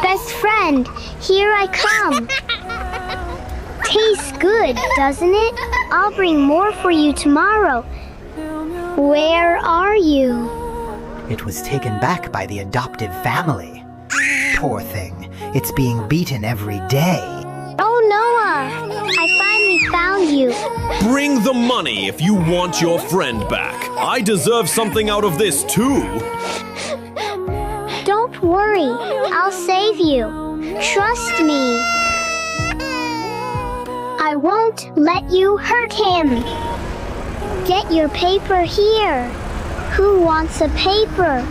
Best friend, here I come. Tastes good, doesn't it? I'll bring more for you tomorrow. Where are you? It was taken back by the adoptive family. Poor thing. It's being beaten every day. Oh, Noah! I finally found you. Bring the money if you want your friend back. I deserve something out of this too. Don't worry, I'll save you. Trust me. I won't let you hurt him. Get your paper here. Who wants a paper?